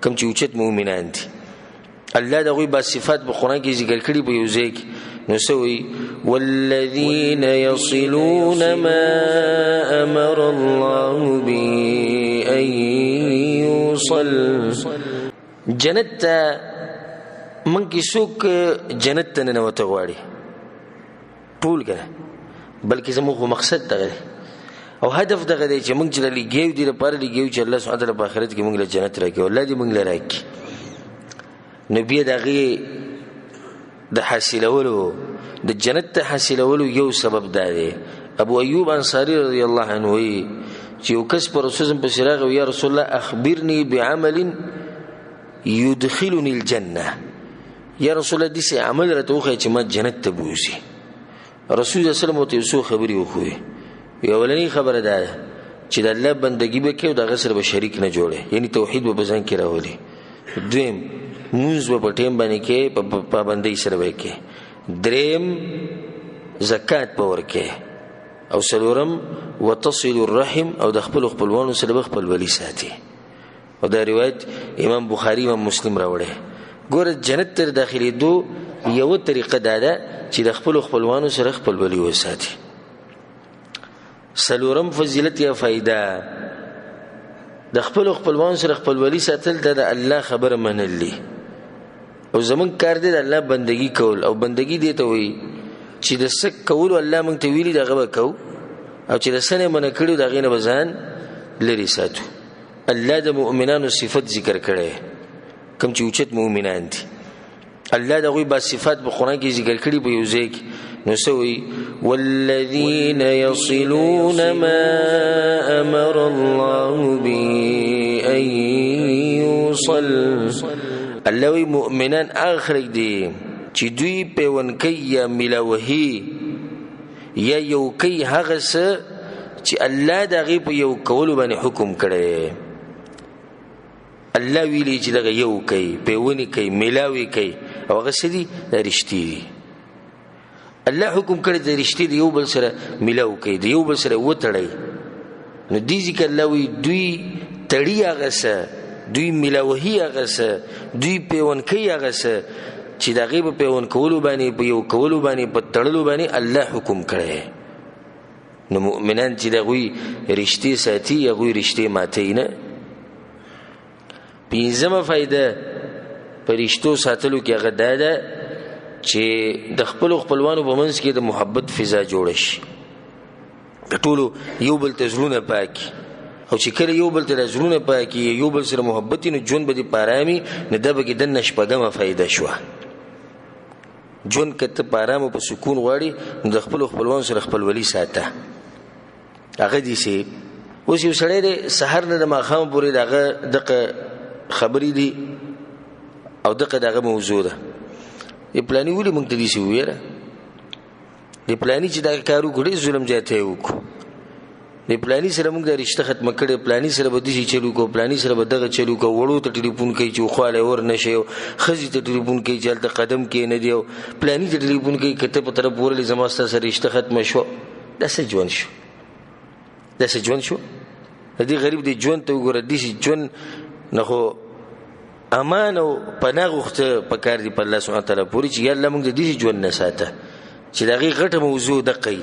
کوم چې اوچت مؤمنان دي. الله دغه با صفات په قران کې ذکر کړي په یو ځای کې نو سوي والذین یصلون ما امر الله به ان يوصل. جنت من کې څوک جنت ته نه وته غواړي ټول کنه بلکې زموږ مقصد دغه او هدف دغه دی چې موږ چې لګیو دي لپاره لګیو چې الله سبحانه وتعالی په آخرت کې موږ له جنت راکړي الله دې موږ له راکړي. نبی دغه د حاصلولو د جنت ته حاصلولو یو سبب دی. ابو ایوب انصاری رضی الله عنه وی چې یو کس پر رسول الله په سراغ یا رسول الله اخبرني بعمل يدخلني الجنه. یا رسول الله دې عمل راته چې ما جنت ته بوزي. رسول الله صلی الله علیه وسلم خبري وخوي. یولنی خبره ده چې د الله بندگی به کې او د غسر به شریک نه جوړي یعنی توحید به بزن کې راولي. دویم مونږ په ټیم باندې کې په پابندۍ سره وکړي. دریم زکات په ورکه او سلورم وتصل الرحم او د خپل خپلوانو سره خپل ولی ساتي. او دا روایت امام بخاری او مسلم راوړي. ګوره جنت ته داخلي دو یو طریقه ده چې د خپل خپلوانو سره خپل ولی وساتي. سلورم فضیلت یا فائدہ د خپل خپلوان سره خپل ولی ساتل د الله خبر منلی او زمون کار دی د الله بندگی کول او بندگی دی ته وي چې د سک کول الله مونږ ته ویلي دغه وکاو او چې د سنه من کړو دغه نه بزان لري ساتو. الله د مؤمنانو صفت ذکر کړي کوم چې اوچت مؤمنان دي. الله دغه با صفات په قران کې ذکر کړي په یو ځای کې نو سوي والذین یصلون ما امر الله به ان يوصل. الله وی مؤمنان اخر دي چې دوی په ونکي یا ملوهي یا یو کوي هغه څه چې الله دغه په یو کول باندې حکم کړي. الله ویلي چې دغه یو کوي په ونی کوي ملاوي کوي او هغه څه دي رښتې دي. الله حکم کړی د رښتې دی یو بل سره ملاو کوي د یو بل سره وتړي. نو دې ځکه الله وی دوی تړي هغه څه دوی ملاوهي هغه څه دوی پیون کوي هغه څه چې دغه په پیون کولو باندې په یو کولو باندې په تړلو باندې الله حکم کړی. نو مؤمنان چې دغه رښتې ساتي هغه رښتې ماتي نه. پنځمه فائدہ پرشتو ساتلو کې هغه ده چې د خپل خپلوانو په منځ کې د محبت فضا جوړ شي. ټولو یو بل ته زړونه پاکي او چې کله یو بل ته زړونه پاکي یو بل سره محبت نو جون به دي پارامي نه دبه کې د نشپګمه فائدہ شو. جون کته پارامو په سکون غواړي د خپل خپلوان سره خپل ولی ساته. هغه دي سي اوس یو سړی د سحر نه د ماخام پورې دغه خبرې دي او دغه موضوع ده. دی پلانی ولی مونږ ته دي شي ویره دی پلانی چې دا کارو کړی ظلم جاته وکړو دی پلانی سره مونږ د رشتہ ختم کړي پلانی سره به دي چلو کو پلانی سره به دغه چلو کو وړو ته ټلیفون کوي چې خواله ور نشي خزي ته ټلیفون کوي چې د قدم کې نه دی پلانی ته ټلیفون کوي کته په طرف ورلې زماسته سره رشتہ ختم شو د څه ژوند شو د دې غریب دی ژوند ته وګوره دي ژوند نه خو امان او پناه غوښته پکار دی په الله سبحانه تعالی پوری چې الله موږ دې ژوند نه ساته چې دغه غټه موضوع دقي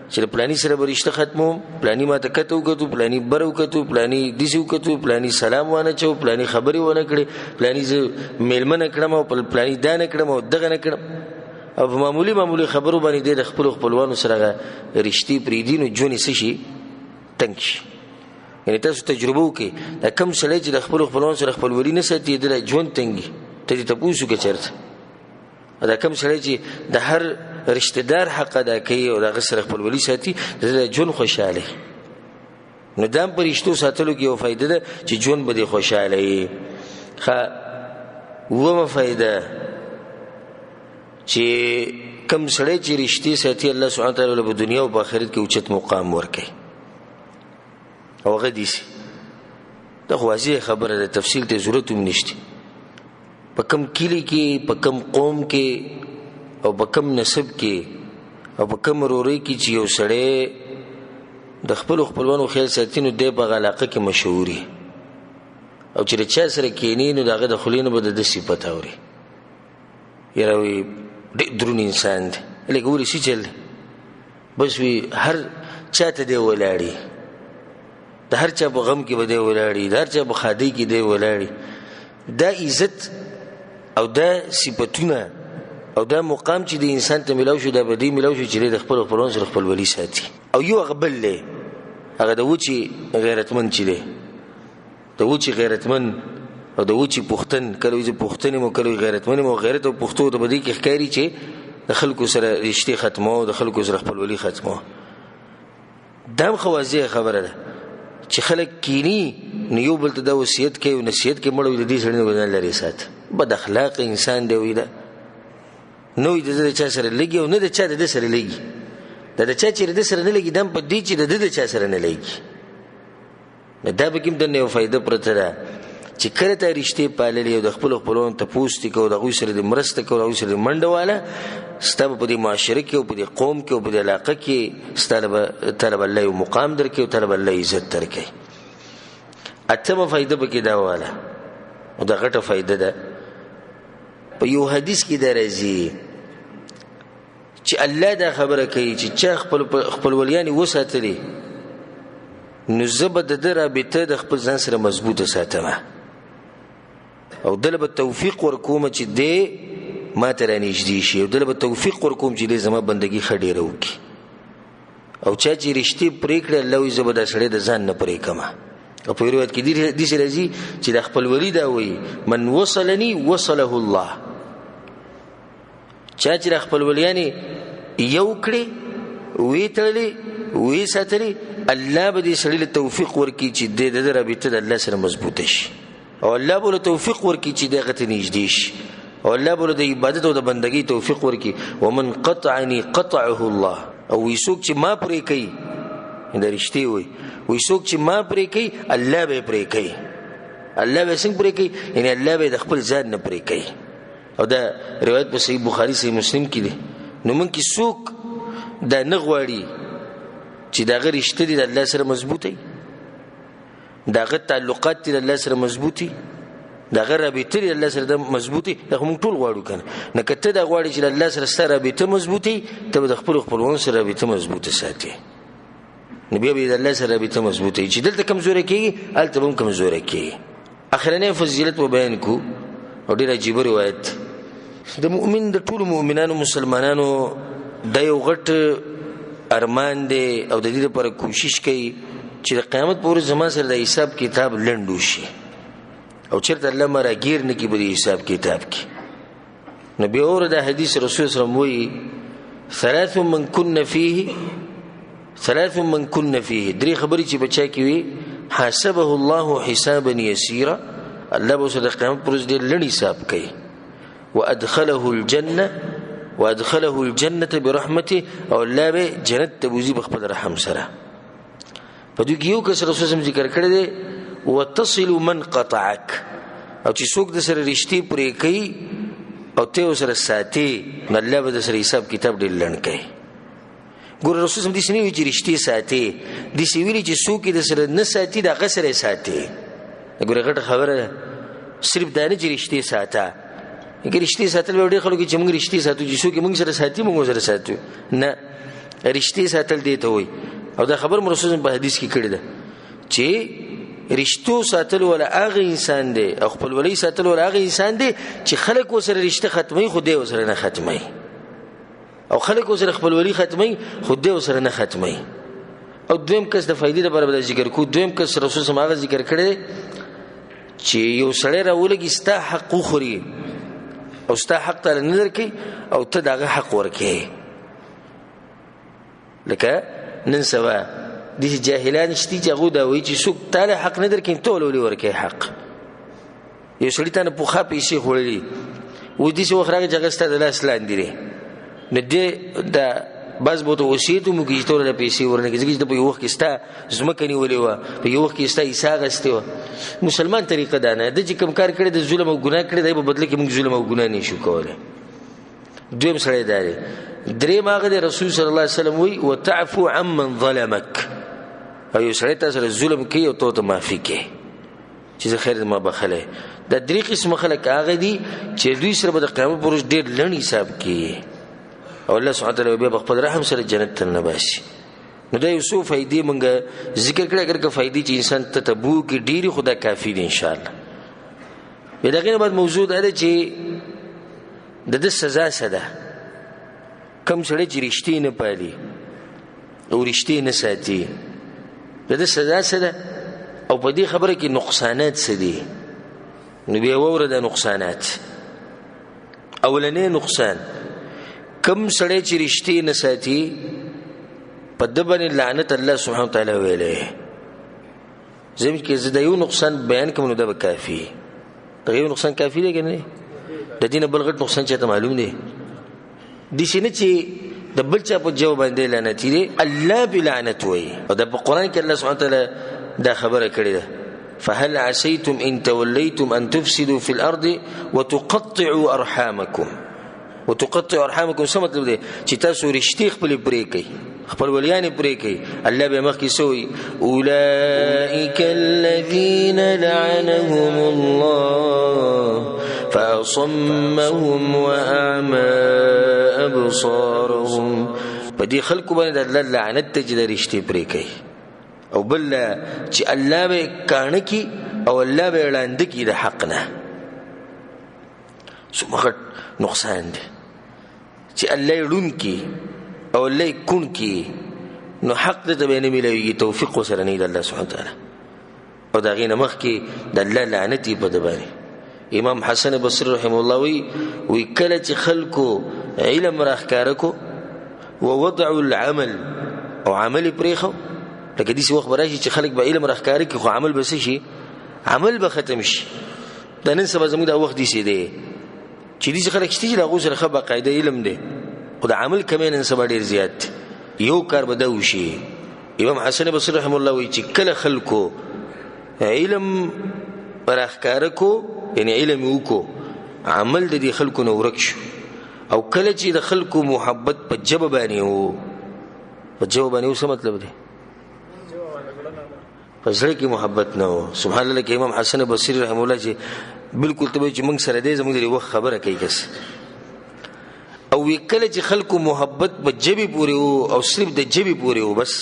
چې پلانی سره برشته ختمو پلانی ما ته کتو کتو پلانی برو کتو پلانی دیسو کتو پلانی سلام وانه چو پلانی خبري ونه کړي پلانی ز میلمنه کړم او پلانی دانه کړم او دغه نه کړم او معمولی خبرو باندې د خپل خپلوانو سره رښتې پریدینو جونی سشي تنګ شي. یعنی تاسو تجربه وکي دا کم سړی چې د خپل خپلوان سره خپل ولی نه ساتي د ژوند تنګي ته دې تاسو کې چرته دا کم سړی چې د هر رشتہ دار حق ادا کوي او د سره خپل ولی ساتي د ژوند خوشاله. نو دا پرشتو ساتلو کې یو فائدہ ده چې ژوند به خوشاله وي. ومه فائدہ چې کم سړی چې رښتې ساتي الله سبحانه وتعالی په دنیا او په آخرت کې اوچت مقام ورکړي. او غدي سي دا واضح خبره ده تفصیل ته ضرورت هم نشته. په کم کلی کې په کم قوم کې او په کم نسب کې او په کم روري کې چې یو سړی د خپل خپلوانو خیال ساتینو د په علاقه کې مشهوري او چې چا سره کینی نو دغه د خلینو به د صفات اوري یره وی درون انسان دی لکه ورې شي چل بس وی هر چاته دی ولاړی د هر چا په غم کې به دی ولاړی د هر چا په خادي کې دی ولاړی دا عزت او دا صفاتونه او دا مقام چې د انسان ته ملاو شو دا به دی ملاو شو چې د خپل خپلون سره خپل ولی ساتي او یو غبل له هغه د وچی غیرتمن چي دی د وچی غیرتمن او د وچی پښتن کله چې پښتني مو کله غیرتمن مو غیرت او پښتو ته بدی کې ښکاری چې د خلکو سره رښتې ختمو د خلکو سره خپل ولی ختمو دم خوازی خبره ده چې خلک کینی نیو بل ته د وصیت کوي او نصیحت کوي مړ د دې سړي نه لري سات بد اخلاق انسان دی ویدا نو د چا سره لګي او نه د چا د سره لګي د چا چې د سره نه لګي دم په دې چې د چا سره نه لګي نه دا به کوم د نه فائدہ پرته ده چې کله ته رښتې پاللې او د خپل خپلون ته پوښتې کو د غوي سره د مرسته کو او سره منډواله ستاسو په دې معاشره کې او په دې قوم کې او په دې علاقه کې ستاسو طلب الله او مقام درکې او طلب الله عزت درکې اتمه فائدہ به کې دا واله او دا غټه فائدہ ده په یو حدیث کې درځي چې الله دا خبره کوي چې چا خپل ولیان وساتلي نو زبد د رابطه د خپل ځان سره مضبوطه ساتمه او دلته توفیق ورکوم چې دې ما تر نږدې شي او دلته توفیق ورکوم چې دې زما بندگی خډیره وکي او چا چې رښتې پرې کړل الله یې زبد سره د ځان نه پرې کما او په روایت کې دې سره راځي چې د خپل ولی دا وایي من وصلني وصله الله چا چې خپل ولیانی یو کړي وی تړلي وی ساتلي الله به دې سړي له توفیق ورکړي چې د رابطه د الله سره مضبوط شي او الله به له توفیق ورکړي چې دغه ته نږدې شي او الله به د عبادت او د بندګۍ توفیق ورکړي ومن قطعني قطعه الله او ویسوک چې ما پرې کوي دا رښتې وي ویسوک چې ما پرې کوي الله به پرې کوي الله به څنګه پرې کوي یعنی الله به د خپل ځان نه پرې کوي او دا روایت په صحیح بخاری صحیح مسلم کې دی نو من کې څوک دا نه غواړي چې دا غیر رشتہ دي د الله سره مضبوطي دا غیر تعلقات دي د الله سره مضبوطي دا غیر رابطه دي د الله سره مضبوطي دا موږ ټول غواړو کنه نه کته دا غواړي چې د الله سره ستاره رابطه مضبوطي ته د خپلون سره رابطه مضبوطه ساتي نبی به د الله سره رابطه مضبوطي چې دلته کمزوري کیږي الته هم کمزوري کیږي اخرنه فضیلت و بیان کو او ډیر عجیب روایت د مؤمن د ټول مؤمنانو مسلمانانو د یو غټ ارمان دی او د دې لپاره کوشش کوي چې د قیامت پورې زما سره د حساب کتاب لنډو شي او چیرته الله مراګیر نه کی به حساب کتاب کې نبی اور د حدیث رسول صلی الله علیه وسلم وی ثلاث من كن فيه درې خبرې چې بچا کې وي حسبه الله حسابا يسيرا الله به د قیامت پورې د لنډ حساب کوي وادخله الجنه برحمته او الله به جنت ته بوزي بخپل رحم سره په دې کې یو کس رسول الله ذکر کړی دی وتصل من قطعك او چې څوک د سره رښتې پرې کوي او ته سره ساتي الله به د سره حساب کتاب ډېر لنډ کوي ګور رسول الله دې سنوي چې رښتې ساتي دې سی ویلي چې څوک د سره نه ساتي د غسر ساتي ګور غټه خبره صرف دا نه چې رښتې ساته اگر رښتې ساتل وړي خلکو چې موږ رښتې ساتو چې څوک موږ سره ساتي موږ سره ساتو نه رښتې ساتل دی ته وي او دا خبر رسول الله په حدیث کې کړی ده چې رښتو ساتل ولا هغه انسان دی او خپل ولی ساتل ولا هغه انسان دی چې خلک وسره رښتې ختمي خو دی وسره نه ختمي او خلک وسره خپل ولی ختمي خو دی وسره نه ختمي او دویم کس د فائدې لپاره به ذکر کو دویم کس رسول الله هغه ذکر کړی چې یو سړی راولګي ستا حق خوري او ستا حق ته نه درکې او ته دغه حق ورکې لکه نن سبا د جاهلان شتي چې غو دا وایي چې څوک تعالی حق نه درکې ټول ولي ورکې حق یو سړی ته په خا پیسې خورلې و دې څو خراغه جګسته د لاس لاندې نه دې دا بس بوته وصیت مو کې ټول له پیسې ورنکې ځکه چې په یو وخت کې ستا زمکه نیولې و په یو وخت کې ستا ایساغسته و مسلمان طریقه دا نه د چې کوم کار کړي د ظلم او ګناه کړي د په بدله کې موږ ظلم او ګناه نشو کولای دویم سره دی درې ماغه د رسول صلی الله علیه وسلم وی وتعفو عمن ظلمك او یو سره تاسو ظلم کوي او ته معافي کوي چې خیر ما بخله. د درې قسم خلک هغه دي چې دوی سره به د قیامت پر ورځ ډېر لنډ حساب کوي او الله سبحانه وتعالی به په خپل رحم سره جنت ته نه باسي. نو دا یو څو فائدې مونږ ذکر کړې، اگر که فائدې چې انسان ته تبو کې ډېری خدا کافی دي ان شاء الله. دغه نه بعد موضوع ده چې د سزا سده کم سړی چې رښتې نه پالي او رښتې نه ساتي د سزا سده او په دې خبره کې نقصانات څه دي. نو بیا وره د نقصانات اولنې نقصان کم سړی چې رښتې نه ساتي په د باندې لعنت الله سبحانه وتعالی ویلې. زموږ کې زده یو نقصان بیان کوم نو دا به کافی. دا یو نقصان کافی دی کنه؟ د دین بل غټ نقصان چې ته معلوم دی د شنه چې د بل چا په جواب باندې لعنت دی الله بلعنت وی. او د قرآن کې الله سبحانه وتعالی دا خبره کړې ده فهل عسيتم ان توليتم ان تفسدوا في الارض وتقطعوا ارحامكم. وتقطعوا ارحامكم څه مطلب دی چې تاسو رښتې خپل پرې کوي خپل ولیان پرې کوي. الله به مخکې سوی اولئک الذین لعنهم الله فاصمهم واعمى ابصارهم. په دې خلکو باندې الله لعنت ته چې رښتې پرې کوي او بل چې الله به کانه کی او الله به اعلان کی د حق نه. څومره نقصان دی چې الله يړون کی او الله يكون کی نو حق دې به نه ملوي توفیق سره نه دی الله سبحانه وتعالى. او دا غینه مخ کې د الله لعنت په دبانې. امام حسن بصری رحم الله وی کله چې خلکو علم راخکاره کو ووضعوا العمل او عمل پرېخو لکه دې وخت براشي چې خلک به علم راخکاره کوي خو عمل بس شي عمل به ختم شي. دا نن سبا زموږ د وخت دي سي دی چې دې خلک شته چې لاغو سره خبره قاعده علم دی خو د عمل کمې نن سبا ډیر زیات یو کار به دا وشي. امام حسن بصری رحم الله وی چې کله خلکو علم راخکاره کو یعنی علم وکړو عمل د دې خلکو نو ورک شو او کله چې د خلکو محبت په جواب باندې وو په جواب باندې څه مطلب دی پسړه کې محبت نه وو. سبحان الله کې امام حسن بصری رحم الله چې بالکل ته چې موږ سره دې زموږ د وخت خبره کوي کس او کله چې خلکو محبت په جبي پورې وو او صرف د جبي پورې وو بس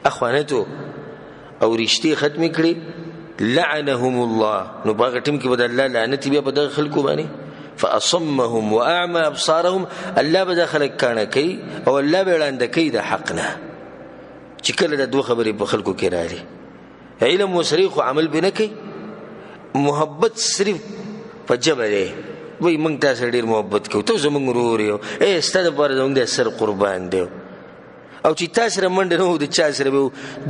اخوانته او رښتې ختم کړي لعنهم الله. نو باغ ټیم کې بد الله لعنت بیا په دغه خلکو باندې فاصمهم واعمى ابصارهم. الله به خلک کانه کوي او الله به وړاندې کوي د حق نه چې کله د دوه خبرې په خلکو کې راځي علم او صریح عمل بنه کوي محبت صرف په جبه دی وای موږ تاسو ډیر محبت کوو ته زموږ ورور یو ستاسو پر زموږ د سر قربان دی او چې تاسو رمنډ نه و د چا سره به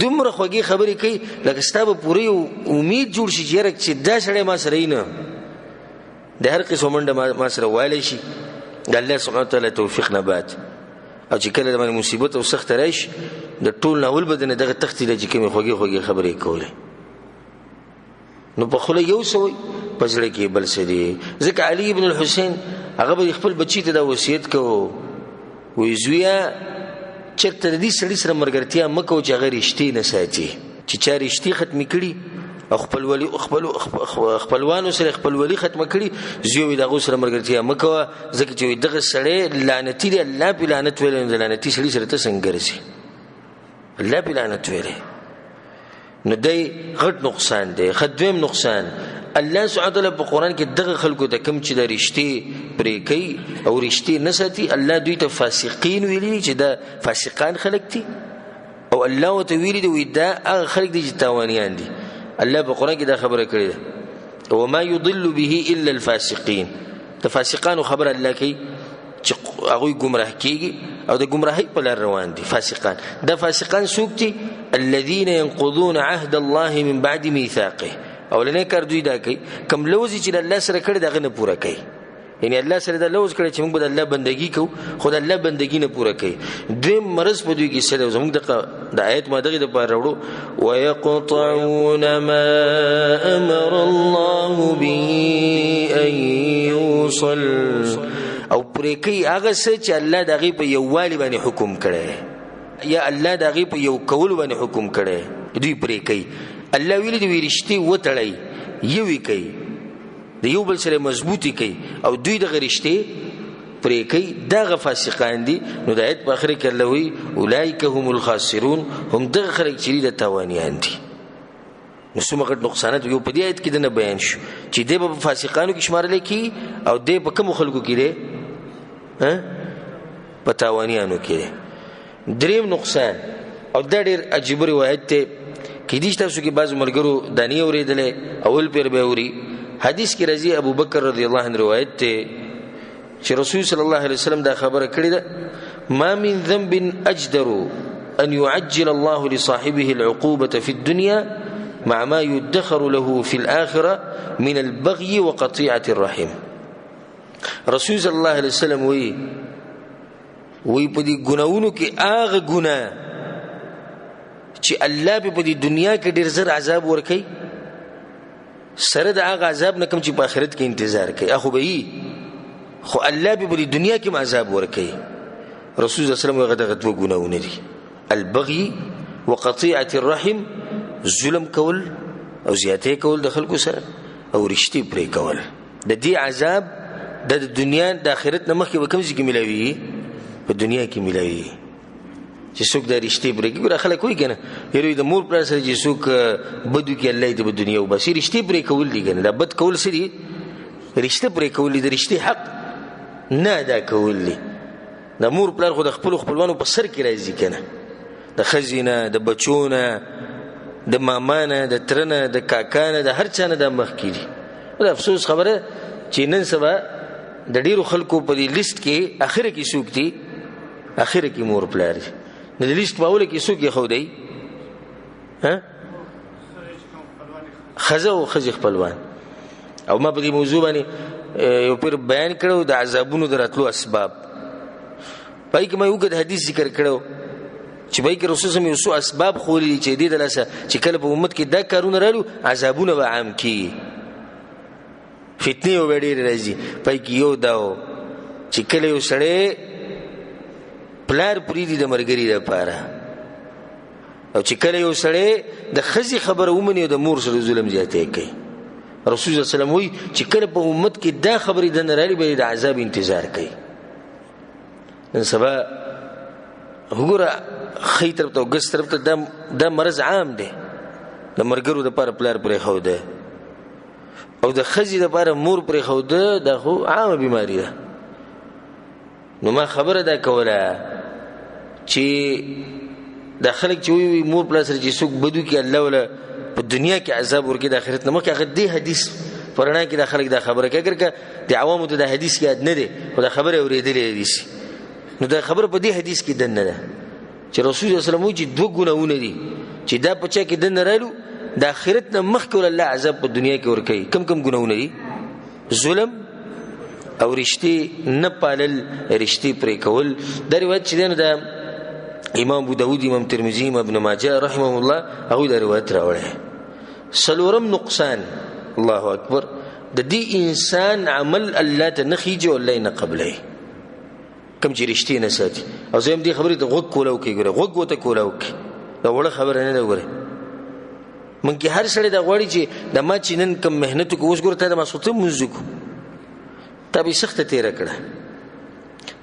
دومره خوږی خبرې کوي لکه ستاسو پوری امید جوړ شي چې دا سره ما سره نه د هر قسم منډه ما سره وایلی شي د الله سبحانه وتعالی توفیق نه بعد او چې کله د مصیبت او سخت راشي د ټول ناول بدن دغه تختی د کومې خوږی خبرې کولې نو په خله یو سوی پزړه کې بل څه دی. ځکه علي ابن الحسین هغه خپل بچی ته دا وصیت کوو وی زویا چرته دې سړي سره مرګرتیا مکو چې هغه رښتې نه ساتي چې چا رښتې ختم کړي او خپلوانو سره خپلولي ختم کړي زوی دغه سره مرګرتیا مکو ځکه چې دغه سړی لعنتی دی الله په لعنت ویل نه لعنتی سړي سره ته څنګه رسي الله په لعنت ویل نو دای غټ نقصان دی. خدویم نقصان الله سبحانه وتعالی په قران کې دغه خلکو ته کم چې د رښتې پرې کوي او رښتې نه ساتي الله دوی ته فاسقین ویلي چې دا فاسقان خلک دي او الله وته ویلي دی دا هغه خلک دي چې تاوانیان دي. الله په قران کې دا خبره کړې ده وما يضل به الا الفاسقين. د فاسقانو خبره الله کوي چې هغه گمراه کیږي او د گمراهۍ په لار روان دي فاسقان. د فاسقان څوک دي الذين ينقضون عهد الله من بعد ميثاقه. اولنې کار دوی دا کوي کوم لوز چې الله سره کړی دغه نه پوره کوي یعنی الله سره دا لوز کړی چې موږ به الله بندگی کوو خو د الله بندگی نه پوره کوي. دوی مرز په دوی کې سره زموږ د آیت ما دغه د پاره وروړو ويقطعون ما امر الله به ان يوصل او پرې کوي هغه څه چې الله دغه په یووالي باندې حکم کړی یا الله دغه په یو کول باندې حکم کړی دوی پرې کوي الله ویلي دی رشتې وتړئ یوې کوي د یو بل سره مضبوطی کوي او دوی دغه رشتې پرې کوي دغه فاسقان دي. نو د آیت په اخر کې الله وی اولئک هم الخاسرون هم دغه خلک چې د تاوانیان دي. نو څومره نقصانات یو په دې آیت کې د بیان شو چې د په فاسقانو کې شمارل کی او د په کوم خلکو کې دي په تاوانیانو کې. دریم نقصان او دا ډېر عجیب روایت ته کې دي تاسو کې بعض ملګرو دانی اورېدلې اول پیر به اوري. حدیث کې راځي ابو بکر رضی الله عنه روایت ته چې رسول صلی الله علیه وسلم دا خبره کړې ده ما من ذنب اجدر ان يعجل الله لصاحبه العقوبة في الدنيا مع ما يدخر له في الآخرة من البغي وقطيعة الرحم. رسول صلی الله علیه وسلم وی په دې ګناونو کې هغه ګناه چې الله په دې دنیا کې ډېر زر عذاب ورکړي سره د هغه عذاب نه کوم چې په آخرت کې انتظار کوي اخو به خو الله په دې دنیا کې عذاب ورکړي. رسول الله صلی الله علیه وسلم هغه دوه ګناونه دي البغي وقطيعة الرحم ظلم کول او زیاته کول د خلکو سره او رشتې پرې کول. د دې عذاب د دنیا د آخرت نه مخکې به کوم ځای کې ملوي په دنیا کې ملوي چې څوک د رشتې پرې کوي. خلک وایي کنه یره د مور پر سره چې څوک بدو کې الله دې په دنیا وباسي رشتې پرې کول دي کنه دا بد کول سړي رشتې پرې کول دي د رشتې حق نه ادا کول دي. د مور پر خو د خپلوانو په سر کې راځي کنه د خزینه د بچونه د مامانه د ترنه د کاکانه د هر چا نه د مخ کې دي. دا افسوس خبره چې نن سبا د ډیرو خلکو په دې لیست کې اخر کې څوک دي اخر کې مور پلار دي. د لیست په اول کې څوک یې خو دی خزه او خزه خپلوان. او ما په دې موضوع باندې یو پیر بیان کړو د عذابونو دراتلو اسباب پای کې ما یو د حدیث ذکر کړو چې پای کې رسول الله یو اسباب خولي چې دې دلته چې کله په امت کې دا کارونه رالو عذابونه به عام کی فتنه و ډېر راځي. پای کې یو داو چې کله یو سړی پلار پریدي د مرګري لپاره او چې کله یو سړی د خزي خبره ومني د مور سره ظلم زیاته کوي. رسول الله صلی الله علیه وسلم وی چې کله په امت کې دا خبرې د نړۍ به د عذاب انتظار کوي. نن سبا وګوره خې طرف ته ګس طرف ته دا مرض عام دی د مرګرو لپاره پلار پرې خو ده او د خزي لپاره مور پرې خو ده دا خو عامه بیماری ده. نو ما خبره دا کوله چې د خلک چې وی مور پلار سره چې څوک بدو کې الله ولا په دنیا کې عذاب ورکړي د آخرت نه مخکې هغه دې حدیث پرانا کې د خلک دا خبره کوي اگر د عوامو ته د حدیث یاد نه دی خو دا خبره اورېدلې دي نو دا خبره په دې حدیث کې دنه ده چې رسول الله صلی الله علیه وسلم چې دوه ګناونه دي چې دا په چا کې دنه رالو د آخرت نه مخکې الله عذاب په دنیا کې ورکړي. کم کم ګناونه دي ظلم او رشتې نه پالل رشتې پرې کول. دا روایت چې ده د امام ابو داود امام ترمذی امام ابن ماجه رحمه الله هغه دا روایت راوړی. سلورم نقصان الله اکبر د دې انسان عمل الله ته نخیږي او الله نه قبلای کم چې رشتې نه ساتي. او زم دې خبرې ته غوږ کولو کې ګوره غوږ وته کولو کې دا وړه خبره نه ده. ګوره مونږ هر سړی دا غواړي چې د ما چې نن کم مهنت کو اوس ګوره ته د ما سوته مونږ کو تبي سخت تیر کړه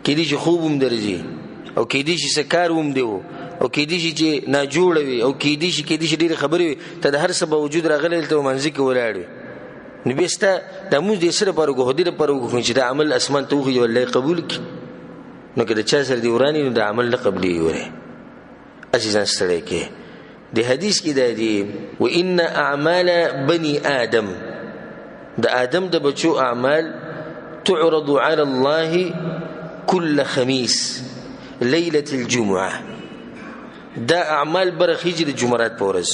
کې دې چې خوبم درځي او کې دې چې سکار ووم دیو او کې دې چې نه جوړوي او کې دې چې ډېر خبرې ته د هر څه به وجود راغلی ته منځ کې ولاړ نو بیسته د موږ دې سره پر غوډې پر غو چې د عمل اسمان ته وخی والله قبول کی نو که د چا سره دی ورانی نو د عمل نه قبلي وره عزیزان ستړي کې د حدیث کې دا دی و ان اعمال بني ادم د ادم د بچو اعمال تعرض على الله كل خميس ليله الجمعه دا اعمال برخیږي د جمعرات په ورځ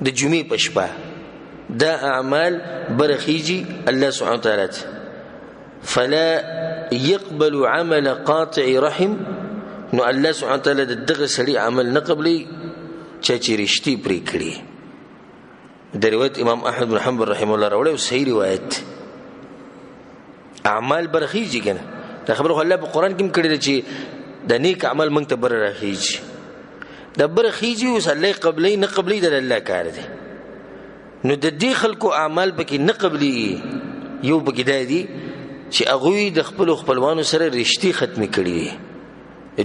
د جمعې په شپه دا اعمال برخیږي الله سبحانه وتعالى فلا يقبل عمل قاطع رحم نو الله سبحانه وتعالى دغه سړي عمل نه قبلي چې رښتې پرې کړی. د روایت امام احمد بن حنبل رحمه الله راوړی او صحیح روایت اعمال برخیږي کنه دا خبره الله په قران کې کړی چې د نیک عمل مونږ ته بر راخیږي دبر خيجي وصلي قبلي نه قبلي د الله کار دی نو د دې خلکو اعمال پکې نه قبلي یو پکې دی چې هغه د خپلوانو سره رښتې ختمي کړي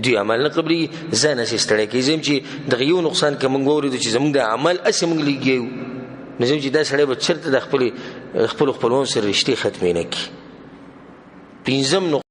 دي عمل نه قبلي ځان اسستړی کیږم چې دغه یو نقصان کوم غوړي چې زموږ د عمل اسم لګیو نظم چې دا سړی به چرته د خپلوان سره رښتې ختمي نه کی پنځم